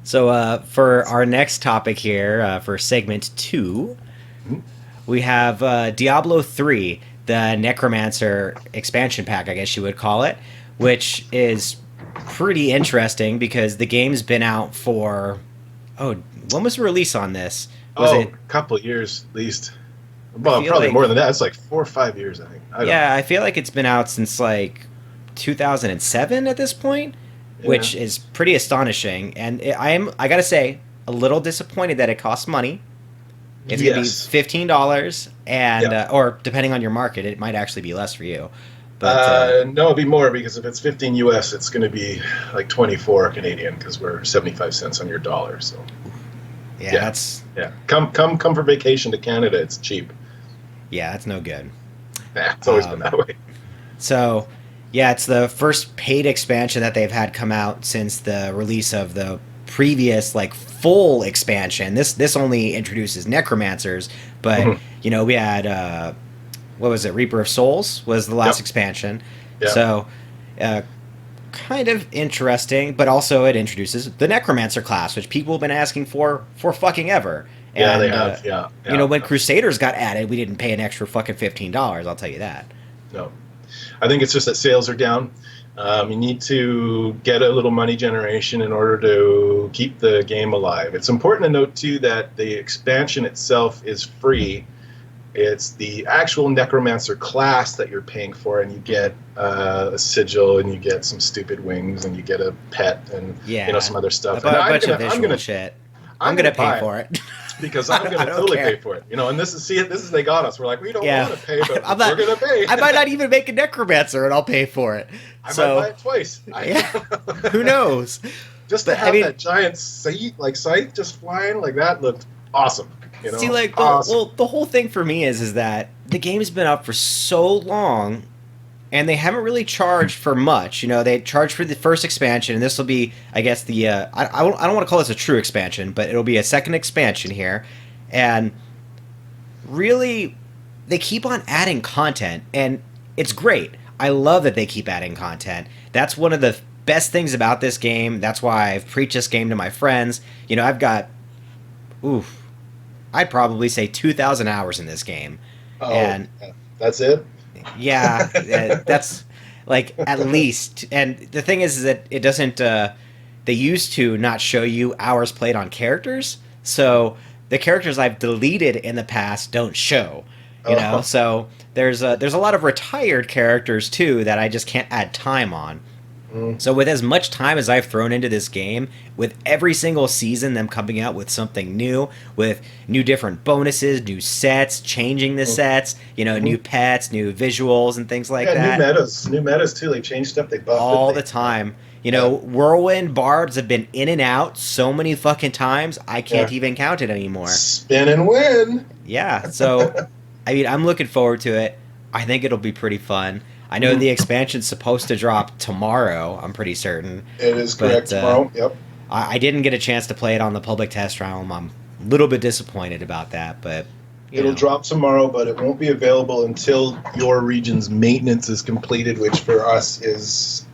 So for our next topic here, for segment 2, we have Diablo 3, the Necromancer expansion pack, I guess you would call it, which is pretty interesting because the game's been out for... Oh, when was the release on this? Was Oh, it... a couple of years at least. I Well, feel probably like... more than that. It's like 4 or 5 years, I think. I don't know. Yeah, I feel like it's been out since like 2007 at this point, Yeah. which is pretty astonishing. And I gotta say, a little disappointed that it costs money. It's gonna be Yes. $15, and Yeah. or depending on your market, it might actually be less for you. But No, it'll be more because if it's 15 US, it's going to be like 24 Canadian because we're 75 cents on your dollar. So yeah, yeah. that's yeah, come for vacation to Canada. It's cheap. that's no good. Nah, it's always been that way. So, yeah, it's the first paid expansion that they've had come out since the release of the previous like full expansion. This only introduces necromancers, but Mhm. we had what was it? Reaper of Souls was the last Yep. expansion. Yep. So, kind of interesting, but also it introduces the necromancer class, which people have been asking for fucking ever. Yeah, And, they have. Yeah, when Crusaders got added, we didn't pay an extra fucking $15. I'll tell you that. No, I think it's just that sales are down. You need to get a little money generation in order to keep the game alive. It's important to note too that the expansion itself is free. It's the actual Necromancer class that you're paying for, and you get a sigil, and you get some stupid wings, and you get a pet, and some other stuff. A bunch of visual shit. I'm gonna pay for it because I'm gonna totally pay for it. And this is they got us. We're like, we don't want to pay, but we're gonna pay. I might not even make a Necromancer, and I'll pay for it. I might buy it twice. Who knows? Just to have that giant scythe just flying like that looked awesome. See, like, awesome. the whole thing for me is that the game's been up for so long, and they haven't really charged for much. They charged for the first expansion, and this will be, I guess, the I don't want to call this a true expansion, but it'll be a second expansion here, and really, they keep on adding content, and it's great. I love that they keep adding content. That's one of the best things about this game. That's why I've preached this game to my friends. I've got, I'd probably say 2,000 hours in this game. Oh, and that's it? Yeah, that's like at least. And the thing is that it doesn't, they used to not show you hours played on characters. So the characters I've deleted in the past don't show, So there's a lot of retired characters too that I just can't add time on. So with as much time as I've thrown into this game, with every single season them coming out with something new, with new different bonuses, new sets, changing the sets, new pets, new visuals and things like that. New metas too. They change stuff, they buff all the time. Whirlwind barbs have been in and out so many fucking times, I can't even count it anymore. Spin and win. Yeah, so, I'm looking forward to it. I think it'll be pretty fun. I know the expansion's supposed to drop tomorrow, I'm pretty certain. It is correct, tomorrow, yep. I didn't get a chance to play it on the public test realm. I'm a little bit disappointed about that, but... It'll drop tomorrow, but it won't be available until your region's maintenance is completed, which for us is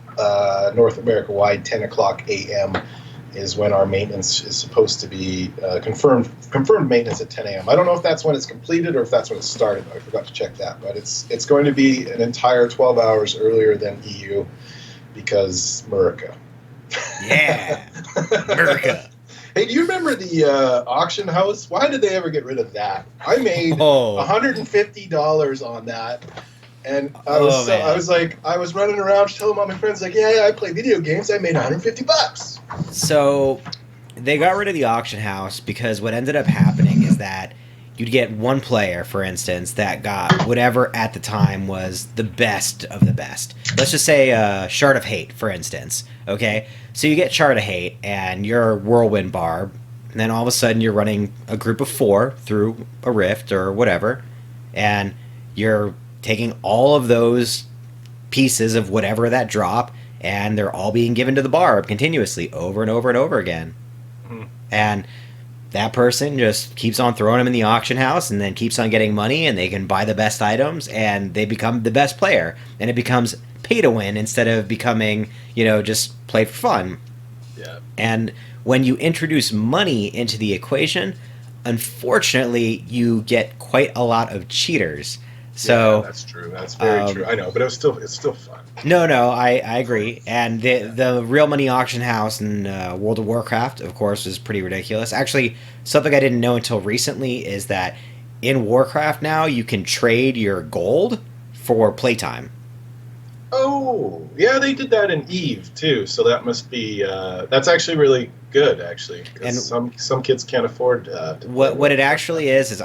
North America-wide, 10 o'clock a.m. is when our maintenance is supposed to be confirmed maintenance at 10 a.m. I don't know if that's when it's completed or if that's when it started. I forgot to check that, but it's going to be an entire 12 hours earlier than EU because America. Yeah, America. Hey, do you remember the auction house? Why did they ever get rid of that? I made $150 on that. And I was running around telling all my friends, like, yeah, I play video games. I made $150. So they got rid of the auction house because what ended up happening is that you'd get one player, for instance, that got whatever at the time was the best of the best. Let's just say Shard of Hate, for instance. Okay? So you get Shard of Hate and you're Whirlwind Barb, and then all of a sudden you're running a group of 4 through a rift or whatever, and you're taking all of those pieces of whatever that drop, and they're all being given to the Barb continuously over and over and over again. And that person just keeps on throwing them in the auction house and then keeps on getting money, and they can buy the best items, and they become the best player. And it becomes pay to win instead of becoming, just play for fun. Yeah. And when you introduce money into the equation, unfortunately, you get quite a lot of cheaters. So that's true. That's very true. I know, but it's still fun. No, I agree. And the real money auction house in World of Warcraft, of course, is pretty ridiculous. Actually, something I didn't know until recently is that in Warcraft now you can trade your gold for playtime. Oh, yeah, they did that in Eve too. So that must be that's actually really good, actually. And some kids can't afford. To what it actually is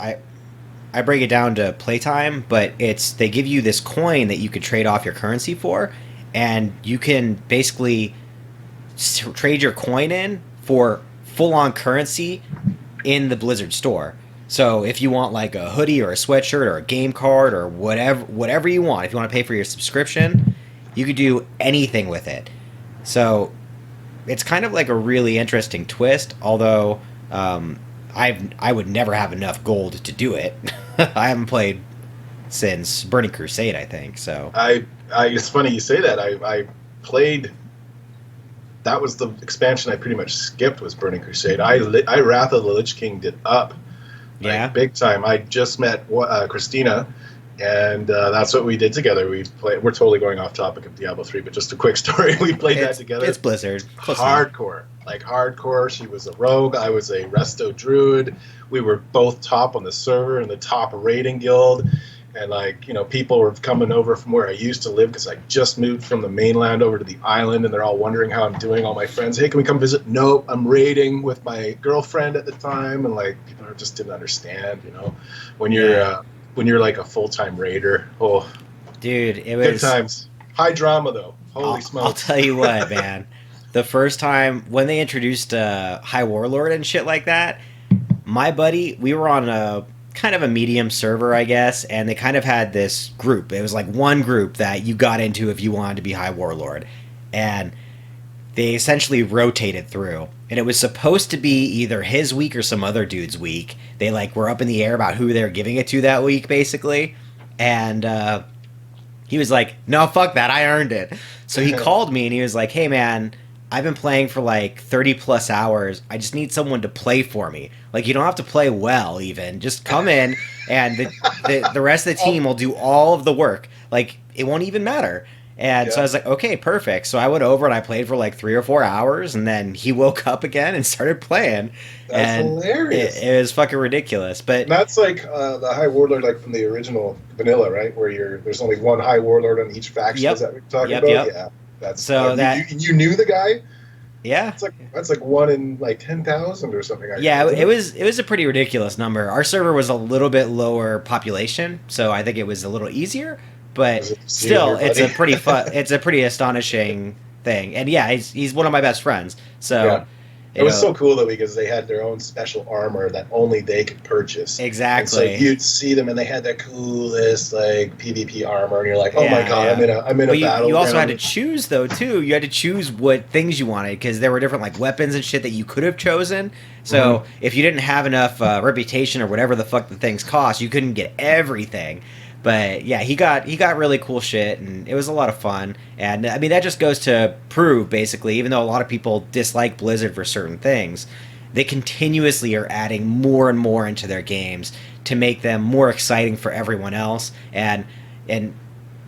I break it down to playtime, but they give you this coin that you could trade off your currency for, and you can basically trade your coin in for full-on currency in the Blizzard store. So if you want like a hoodie or a sweatshirt or a game card or whatever you want, if you want to pay for your subscription, you could do anything with it. So it's kind of like a really interesting twist, although I would never have enough gold to do it. I haven't played since Burning Crusade, I think. So it's funny you say that. I played. That was the expansion I pretty much skipped. Was Burning Crusade. I Wrath of the Lich King did up. Like, big time. I just met Christina, and that's what we did together. We're totally going off topic of Diablo 3, but just a quick story. We played that together. It's Blizzard. Hardcore. Like hardcore. She was a rogue. I was a resto druid. We were both top on the server in the top raiding guild. And people were coming over from where I used to live because I just moved from the mainland over to the island, and they're all wondering how I'm doing. All my friends, hey, can we come visit? Nope, I'm raiding with my girlfriend at the time, and people just didn't understand. When you're like a full-time raider. Oh, dude, it was good times. High drama though. Holy smokes! I'll tell you what, man. The first time when they introduced High Warlord and shit like that, my buddy, we were on a kind of a medium server, I guess, and they kind of had this group. It was like one group that you got into if you wanted to be High Warlord, and they essentially rotated through, and it was supposed to be either his week or some other dude's week. They were up in the air about who they were giving it to that week, basically, and he was like, no, fuck that, I earned it. So he called me and he was like, hey man, I've been playing for 30 plus hours. I just need someone to play for me. You don't have to play well even. Just come in and the rest of the team will do all of the work. It won't even matter. And so I was like, okay, perfect. So I went over and I played for 3 or 4 hours, and then he woke up again and started playing. That's hilarious. It was fucking ridiculous. But that's the High Warlord from the original vanilla, right? Where there's only one High Warlord on each faction. Yep. Is that what you're talking about? Yep. Yeah. That's so you knew the guy. Yeah, that's like 1 in 10,000 or something. Yeah, it was a pretty ridiculous number. Our server was a little bit lower population, so I think it was a little easier. But still, it's a pretty it's a pretty astonishing thing. And yeah, he's one of my best friends. So. Yeah. It was so cool though because they had their own special armor that only they could purchase. Exactly. And so you'd see them and they had the coolest PvP armor, and you're like, oh my god, yeah. I'm in a battle. You also had to choose though too. You had to choose what things you wanted because there were different weapons and shit that you could have chosen. So if you didn't have enough reputation or whatever the fuck the things cost, you couldn't get everything. But yeah, he got really cool shit, and it was a lot of fun. And I mean, that just goes to prove, basically, even though a lot of people dislike Blizzard for certain things, they continuously are adding more and more into their games to make them more exciting for everyone else. And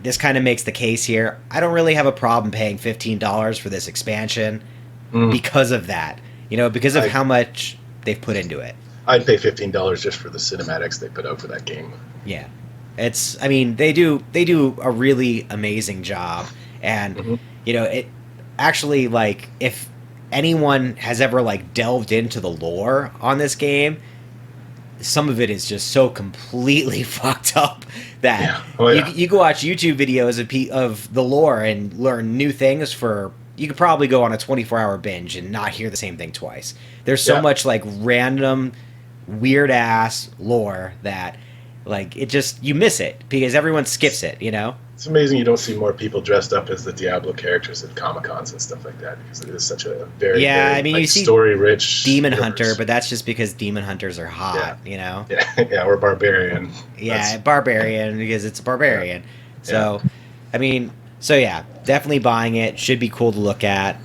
this kind of makes the case here. I don't really have a problem paying $15 for this expansion because of that. Because of how much they've put into it. I'd pay $15 just for the cinematics they put out for that game. Yeah. They do a really amazing job, and it actually if anyone has ever delved into the lore on this game, some of it is just so completely fucked up that you can watch YouTube videos of the lore and learn new things you could probably go on a 24-hour binge and not hear the same thing twice. There's so much random weird ass lore that it just, you miss it because everyone skips it, It's amazing you don't see more people dressed up as the Diablo characters at Comic-Cons and stuff like that because it is such a very, you see story-rich Demon universe. Hunter, but that's just because Demon Hunters are hot, Yeah, or Barbarian. Yeah, Barbarian because it's a Barbarian. So, definitely buying it. Should be cool to look at.